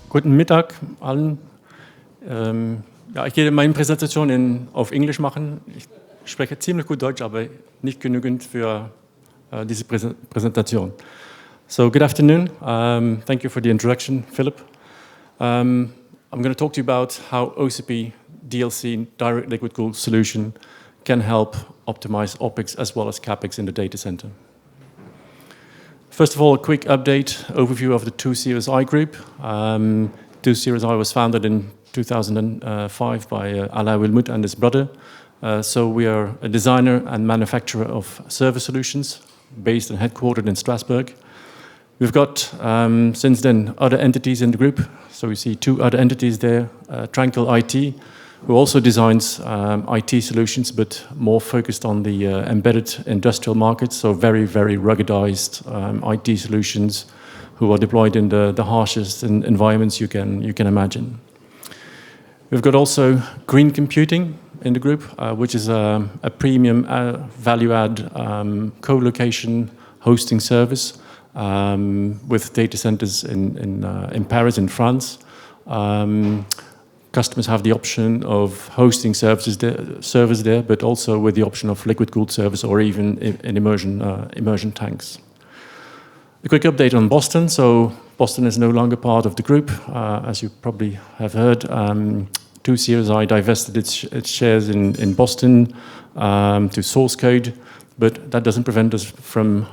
Guten Mittag allen. Ich werde meine Präsentation auf Englisch machen. Ich spreche ziemlich gut Deutsch, aber nicht genügend für diese Präsentation. So, good afternoon. Thank you for the introduction, Philip. I'm going to talk to you about how OCP DLC, direct liquid cooled solution, can help optimize OPEX as well as CAPEX in the data center. First of all, a quick overview of the 2CSI group. 2CSI was founded in 2005 by Alain Wilmut and his brother. So we are a designer and manufacturer of server solutions based and headquartered in Strasbourg. We've got, since then, other entities in the group. So we see two other entities there, Tranquil IT, who also designs IT solutions, but more focused on the embedded industrial market, so very, very ruggedized IT solutions who are deployed in the harshest environments you can imagine. We've got also Green Computing in the group, which is a premium value-add co-location hosting service with data centers in Paris, in France. Customers have the option of hosting servers there, but also with the option of liquid-cooled service or even in immersion tanks. A quick update on Boston. So Boston is no longer part of the group. As you probably have heard, 2CSI divested its shares in Boston to source code, but that doesn't prevent us from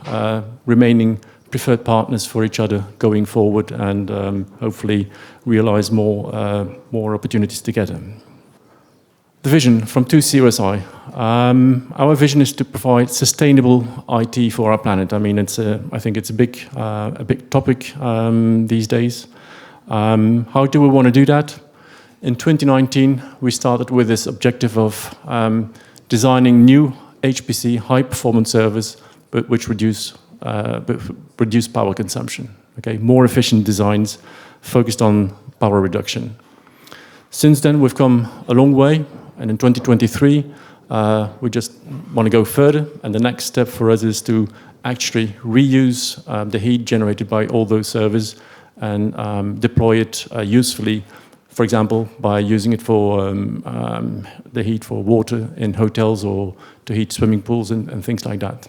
remaining preferred partners for each other going forward and hopefully realize more opportunities together. The vision from 2CSI. Our vision is to provide sustainable IT for our planet. I mean, I think it's a big topic these days. How do we want to do that? In 2019, we started with this objective of designing new HPC high-performance servers, but which reduce power consumption. Okay, more efficient designs focused on power reduction. Since then, we've come a long way, and in 2023, we just want to go further. And the next step for us is to actually reuse the heat generated by all those servers and deploy it usefully. For example, by using it for the heat for water in hotels or to heat swimming pools and things like that.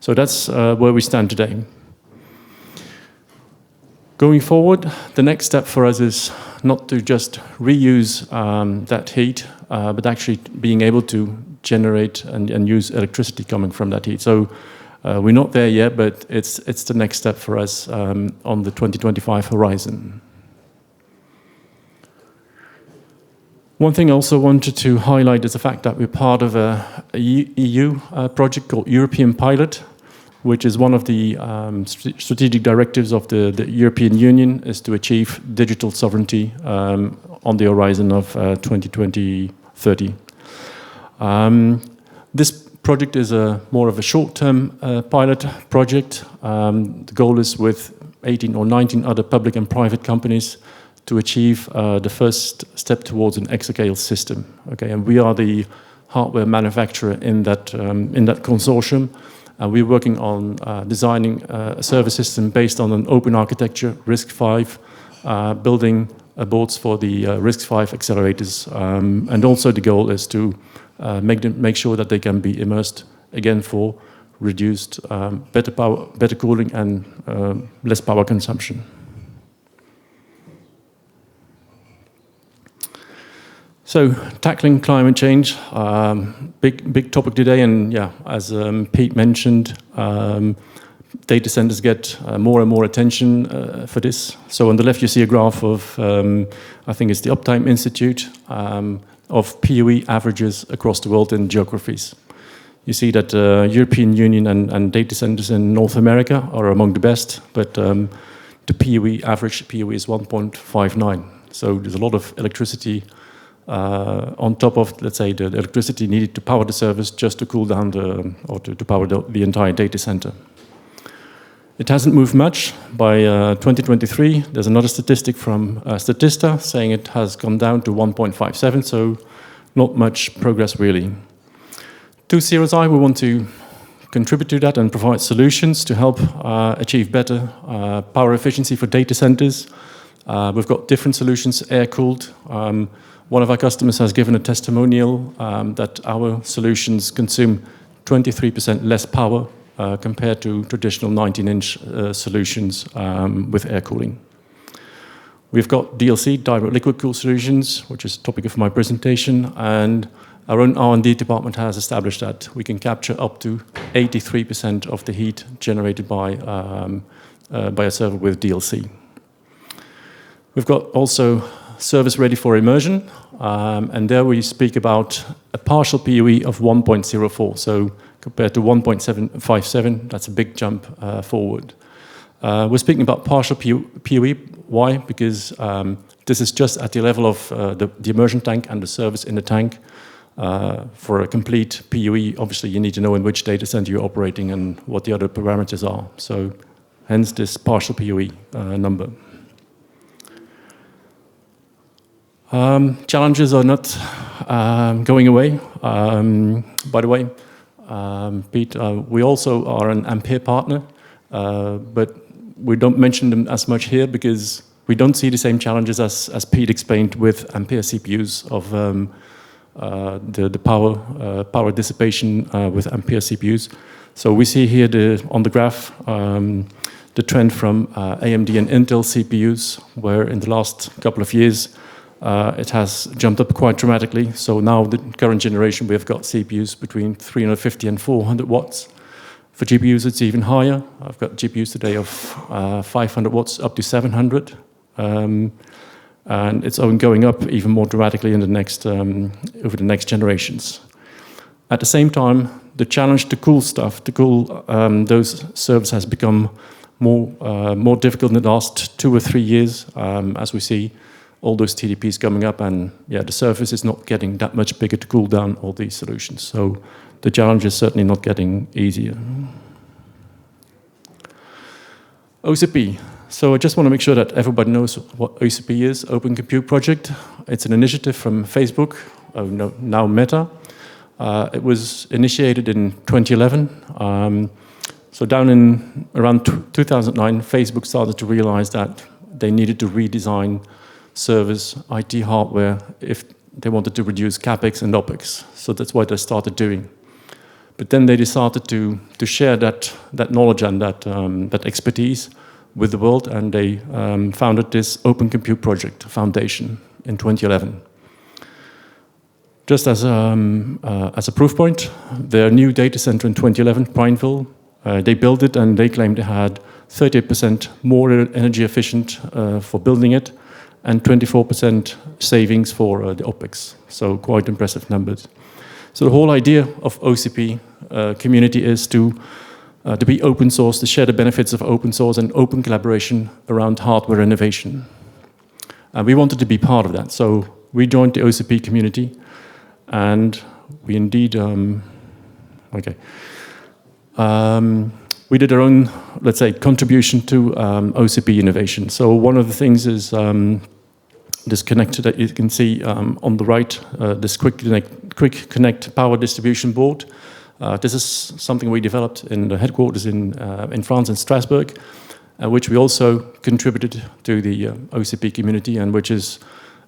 So that's where we stand today. Going forward, the next step for us is not to just reuse that heat, but actually being able to generate and use electricity coming from that heat. So we're not there yet, but it's the next step for us on the 2025 horizon. One thing I also wanted to highlight is the fact that we're part of a EU project called European Pilot, which is one of the strategic directives of the European Union, is to achieve digital sovereignty on the horizon of 2030. This project is more of a short-term pilot project. The goal is with 18 or 19 other public and private companies to achieve the first step towards an exascale system. Okay, and we are the hardware manufacturer in that consortium. We're working on designing a server system based on an open architecture, RISC-V, building boards for the RISC-V accelerators, and also the goal is to make sure that they can be immersed again for reduced, better cooling and less power consumption. So, tackling climate change, big topic today, and yeah, as Pete mentioned, data centers get more and more attention for this. So on the left you see a graph of, I think it's the Uptime Institute, of PUE averages across the world in geographies. You see that European Union and data centers in North America are among the best, but the average PUE is 1.59. So there's a lot of electricity on top of, let's say, the electricity needed to power the servers just to cool down to power the entire data center. It hasn't moved much. By 2023, there's another statistic from Statista saying it has come down to 1.57, so not much progress really. 2CSI, we want to contribute to that and provide solutions to help achieve better power efficiency for data centers. We've got different solutions, air-cooled. One of our customers has given a testimonial that our solutions consume 23% less power compared to traditional 19-inch solutions with air cooling. We've got DLC, direct liquid cooled solutions, which is the topic of my presentation, and our own R&D department has established that we can capture up to 83% of the heat generated by a server with DLC. We've got also service ready for immersion, and there we speak about a partial PUE of 1.04, so compared to 1.757, that's a big jump forward. We're speaking about partial PUE. Why? Because this is just at the level of the immersion tank and the service in the tank. For a complete PUE, obviously you need to know in which data center you're operating and what the other parameters are. So hence this partial PUE number. Challenges are not going away. By the way, Pete, we also are an Ampere partner, but we don't mention them as much here because we don't see the same challenges as Pete explained with Ampere CPUs of the power dissipation with Ampere CPUs. So we see here on the graph the trend from AMD and Intel CPUs, where in the last couple of years it has jumped up quite dramatically. So now the current generation we've got CPUs between 350 and 400 watts. For GPUs, it's even higher. I've got GPUs today of 500 watts up to 700. And it's going up even more dramatically in the next, over the next generations. At the same time, the challenge to cool stuff, to cool those servers has become more difficult in the last 2 or 3 years, as we see all those TDPs coming up, and yeah, the surface is not getting that much bigger to cool down all these solutions. So the challenge is certainly not getting easier. OCP. So I just want to make sure that everybody knows what OCP is, Open Compute Project. It's an initiative from Facebook, now Meta. It was initiated in 2011. So down in around 2009, Facebook started to realize that they needed to redesign servers, IT hardware, if they wanted to reduce CAPEX and OPEX. So that's what they started doing. But then they decided to share that knowledge and that expertise with the world, and they founded this Open Compute Project Foundation in 2011. Just as a proof point, their new data center in 2011, Pineville, they built it and they claimed they had 38% more energy efficient for building it and 24% savings for the OPEX. So quite impressive numbers. So the whole idea of OCP community is to be open source, to share the benefits of open source and open collaboration around hardware innovation. And we wanted to be part of that. So we joined the OCP community, and we indeed, we did our own, let's say, contribution to OCP innovation. So one of the things is this connector that you can see on the right, this quick connect power distribution board. This is something we developed in the headquarters in France, in Strasbourg, which we also contributed to the OCP community, and which is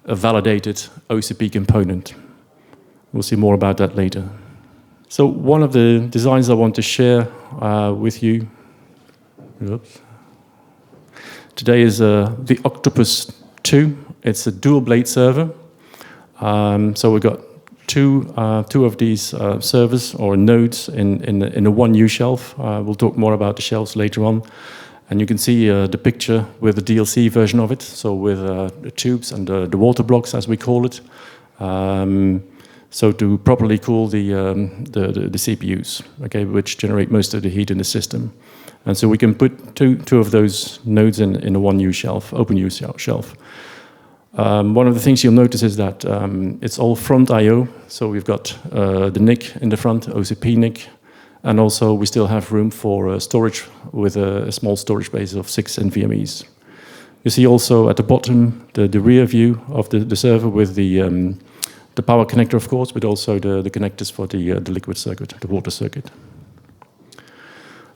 a validated OCP component. We'll see more about that later. So one of the designs I want to share with you today is the Octopus 2. It's a dual blade server. So we've got two of these servers or nodes in a 1U shelf. We'll talk more about the shelves later on. And you can see the picture with the DLC version of it, so with the tubes and the water blocks, as we call it. So to properly cool the CPUs, okay, which generate most of the heat in the system. And so we can put two of those nodes in a 1U shelf, open U shelf. One of the things you'll notice is that it's all front I/O. So we've got the NIC in the front, OCP NIC, and also we still have room for storage with a small storage base of 6 NVMEs. You see also at the bottom the rear view of the server with the power connector, of course, but also the connectors for the liquid circuit, the water circuit.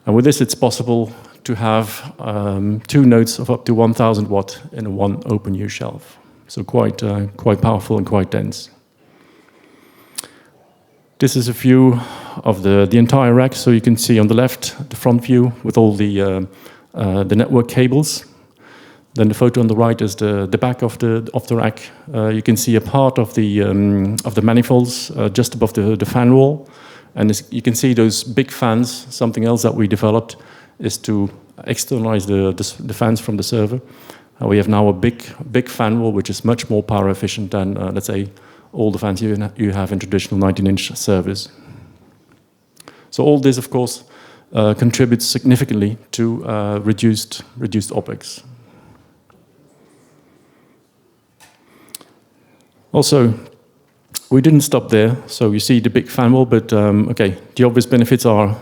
And with this, it's possible to have 2 nodes of up to 1,000 watt in one open U shelf. So quite powerful and quite dense. This is a view of the entire rack. So you can see on the left, the front view with all the network cables. Then the photo on the right is the back of the rack. You can see a part of the manifolds just above the fan wall. And you can see those big fans. Something else that we developed is to externalize the fans from the server. We have now a big fan wall, which is much more power efficient than, let's say, all the fans you have in traditional 19-inch servers. So all this, of course, contributes significantly to reduced OPEX. Also, we didn't stop there. So you see the big fan wall, but okay, the obvious benefits are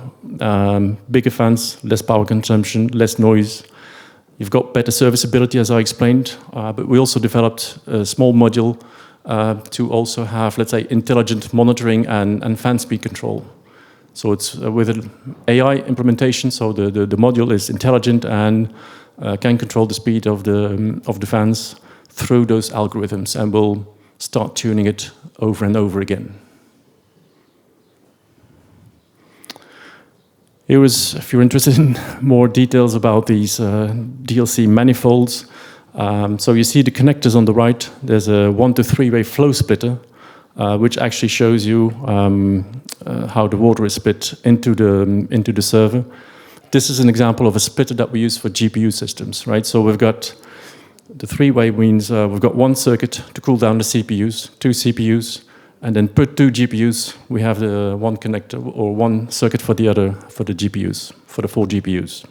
bigger fans, less power consumption, less noise. You've got better serviceability, as I explained, but we also developed a small module to also have, let's say, intelligent monitoring and fan speed control. So it's with an AI implementation, so the module is intelligent and can control the speed of the fans through those algorithms, and will start tuning it over and over again. Here is, if you're interested in more details about these DLC manifolds. So you see the connectors on the right. There's a 1 to 3-way flow splitter, which actually shows you how the water is split into the server. This is an example of a splitter that we use for GPU systems, right? So we've got the 3-way means we've got 1 circuit to cool down the CPUs, 2 CPUs, and then per 2 GPUs, we have the 1 connector or 1 circuit for the other, for the GPUs, for the 4 GPUs.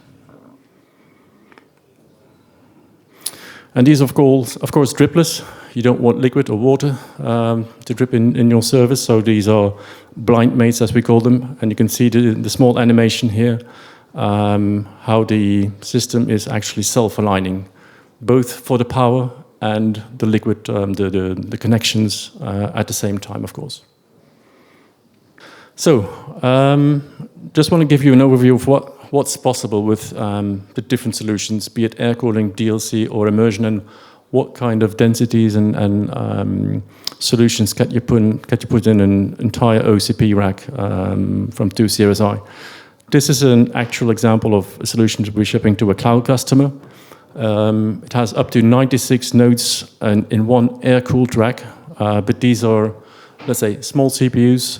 And these, of course, dripless. You don't want liquid or water to drip in your service, so these are blind mates, as we call them. And you can see the small animation here, how the system is actually self-aligning, both for the power and the liquid, the connections at the same time, of course. So, just want to give you an overview of what's possible with the different solutions, be it air cooling, DLC, or immersion, and what kind of densities and solutions can you put in an entire OCP rack from 2 Series I. This is an actual example of a solution that we're shipping to a cloud customer. It has up to 96 nodes in one air-cooled rack, but these are, let's say, small CPUs,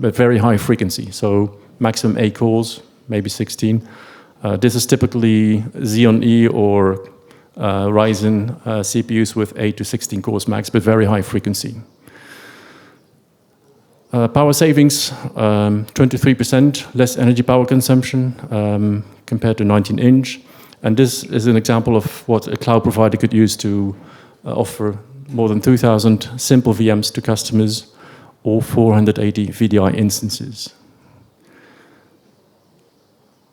but very high frequency, so maximum 8 cores, maybe 16. This is typically Xeon E or Ryzen CPUs with 8 to 16 cores max, but very high frequency. Power savings, 23% less energy power consumption compared to 19-inch. And this is an example of what a cloud provider could use to offer more than 2,000 simple VMs to customers, or 480 VDI instances.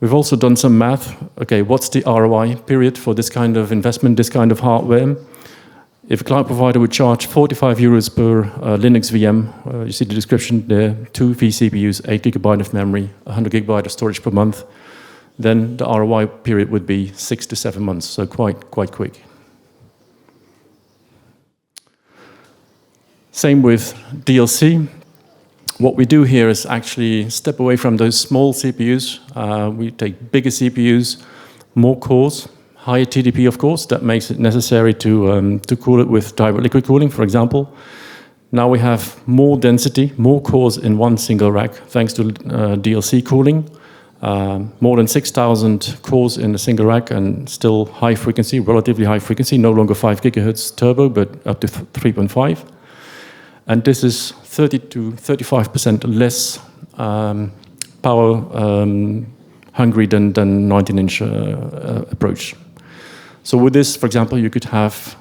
We've also done some math. Okay, what's the ROI period for this kind of investment, this kind of hardware? If a cloud provider would charge 45 euros per Linux VM, you see the description there, 2 vCPUs, 8 GB of memory, 100 GB of storage per month, then the ROI period would be 6 to 7 months, so quite quick. Same with DLC. What we do here is actually step away from those small CPUs. We take bigger CPUs, more cores, higher TDP, of course. That makes it necessary to cool it with direct liquid cooling, for example. Now we have more density, more cores in one single rack, thanks to DLC cooling. More than 6,000 cores in a single rack, and still high frequency, relatively high frequency, no longer 5 gigahertz turbo, but up to 3.5. And this is 30 to 35% less power hungry than 19-inch approach. So with this, for example, you could have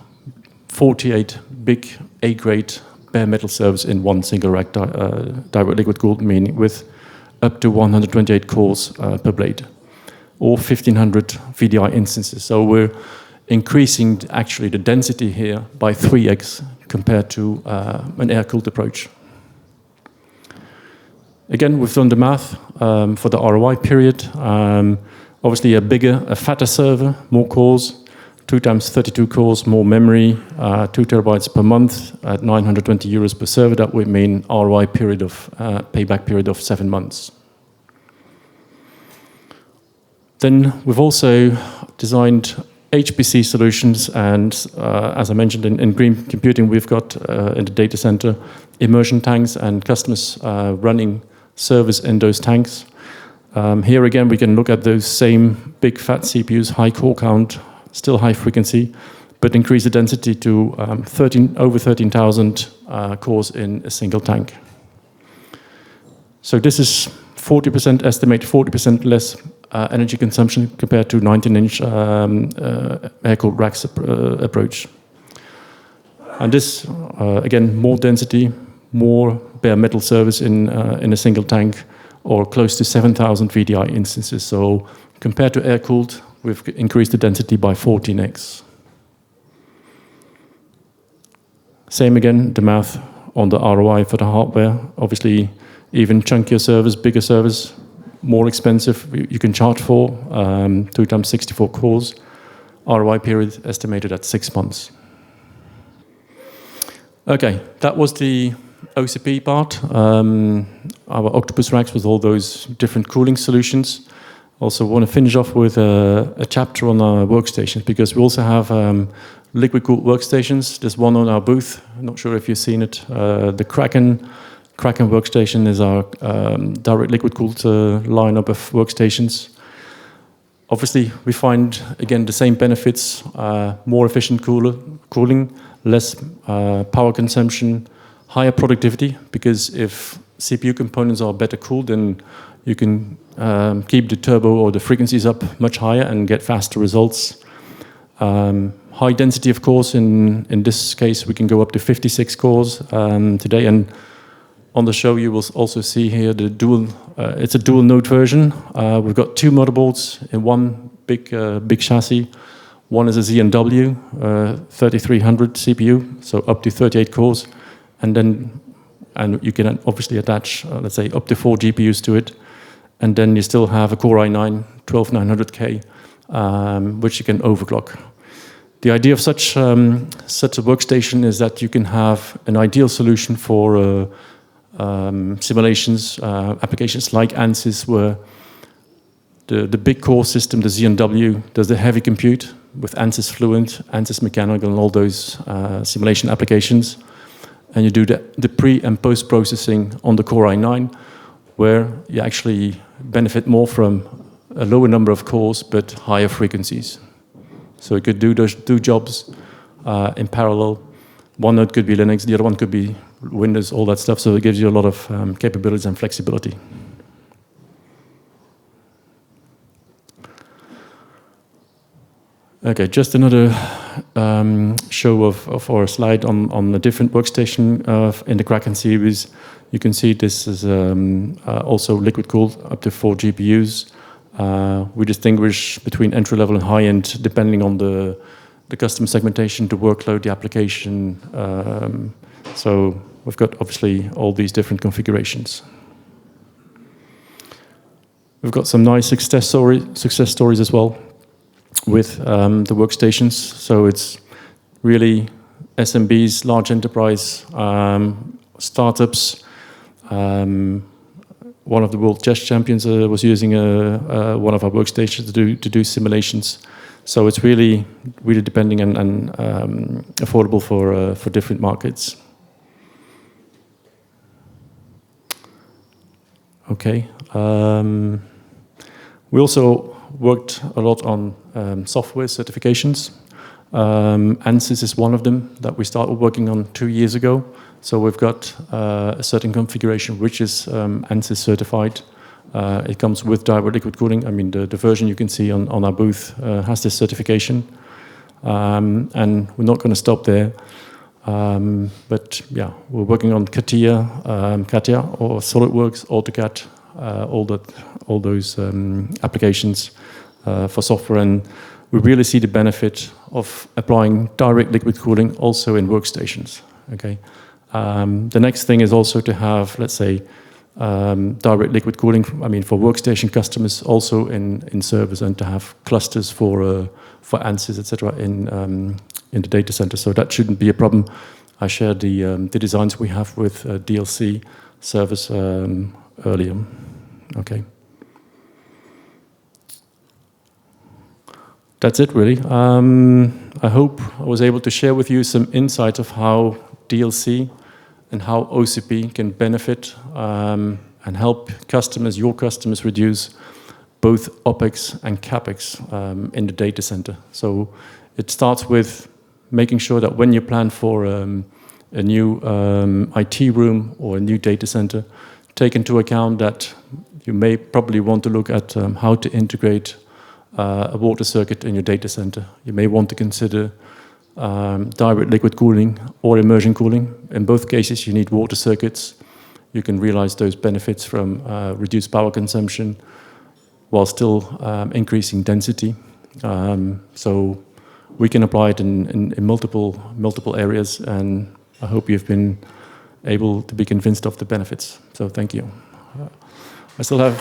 48 big A-grade bare metal servers in one single rack, direct liquid cooled, meaning with up to 128 cores per blade, or 1,500 VDI instances. So we're increasing actually the density here by 3x compared to an air-cooled approach. Again, we've done the math for the ROI period. Obviously, a fatter server, more cores, 2 times 32 cores, more memory, 2 terabytes per month at 920 euros per server. That would mean ROI period of payback period of 7 months. Then we've also designed HPC solutions, and as I mentioned in green computing, we've got in the data center immersion tanks and customers running servers in those tanks. Here again, we can look at those same big fat CPUs, high core count, still high frequency, but increase the density to over 13,000 cores in a single tank. So this is 40%, estimate 40% less energy consumption compared to 19-inch air-cooled racks approach. And this, again, more density, more bare metal servers in a single tank, or close to 7,000 VDI instances. So compared to air-cooled, we've increased the density by 14x. Same again, the math on the ROI for the hardware. Obviously, even chunkier servers, bigger servers, more expensive, you can charge for, 2 times 64 cores. ROI period estimated at 6 months. Okay, that was the OCP part. Our octopus racks with all those different cooling solutions. Also want to finish off with a chapter on our workstations, because we also have liquid-cooled workstations. There's one on our booth. I'm not sure if you've seen it. The Kraken workstation is our direct liquid-cooled lineup of workstations. Obviously, we find, again, the same benefits, more efficient cooling, less power consumption, higher productivity, because if CPU components are better cooled, then you can keep the turbo or the frequencies up much higher and get faster results. High density, of course, in this case, we can go up to 56 cores today. And on the show, you will also see here the it's a dual node version. We've got 2 motherboards in one big chassis. One is a Z&W 3300 CPU, so up to 38 cores. And you can obviously attach, let's say, up to 4 GPUs to it. And then you still have a Core i9 12900K, which you can overclock. The idea of such a workstation is that you can have an ideal solution for simulations, applications like ANSYS, where the big core system, the Z&W, does the heavy compute with ANSYS Fluent, ANSYS Mechanical, and all those simulation applications. And you do the pre- and post-processing on the Core i9, where you actually benefit more from a lower number of cores, but higher frequencies. So you could do those 2 jobs in parallel. One node could be Linux, the other one could be Windows, all that stuff. So it gives you a lot of capabilities and flexibility. Okay, just another show of our slide on a different workstation in the Kraken series. You can see this is also liquid-cooled, up to 4 GPUs. We distinguish between entry-level and high-end depending on the custom segmentation, the workload, the application. So we've got obviously all these different configurations. We've got some nice success stories as well with the workstations. So it's really SMBs, large enterprise, startups. One of the world chess champions was using one of our workstations to do simulations. So it's really depending and affordable for different markets. Okay. We also worked a lot on software certifications. ANSYS is one of them that we started working on 2 years ago. So we've got a certain configuration which is ANSYS certified. It comes with direct liquid cooling. I mean, the version you can see on our booth has this certification. And we're not going to stop there. But yeah, we're working on CATIA or SolidWorks, AutoCAD, all those applications for software. And we really see the benefit of applying direct liquid cooling also in workstations. Okay. The next thing is also to have, let's say, direct liquid cooling, I mean, for workstation customers, also in servers, and to have clusters for ANSYS, etc., in the data center. So that shouldn't be a problem. I shared the designs we have with DLC servers earlier. Okay. That's it, really. I hope I was able to share with you some insights of how DLC and how OCP can benefit and help customers, your customers, reduce both OPEX and CAPEX in the data center. So it starts with making sure that when you plan for a new IT room or a new data center, take into account that you may probably want to look at how to integrate a water circuit in your data center. You may want to consider direct liquid cooling or immersion cooling. In both cases, you need water circuits. You can realize those benefits from reduced power consumption while still increasing density. So we can apply it in multiple areas, and I hope you've been able to be convinced of the benefits. So thank you. I still have